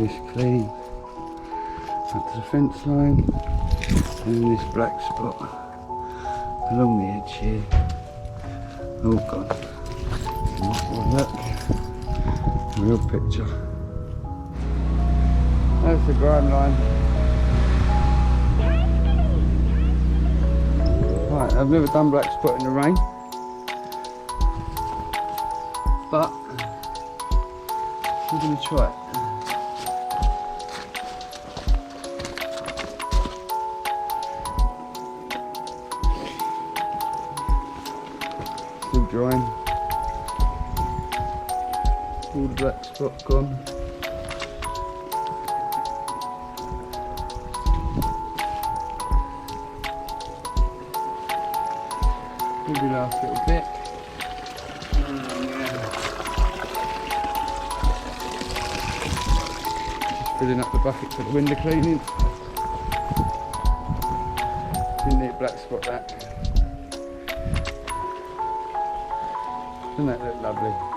this clean. Up to the fence line, and then this black spot along the edge here. Oh god. Look. Real picture. That's the ground line. Right, I've never done black spot in the rain, but I'm going to try it. Still drying. All the black spot gone. Maybe last little bit. Just filling up the bucket for the window cleaning. Didn't need a black spot that. Doesn't that look lovely?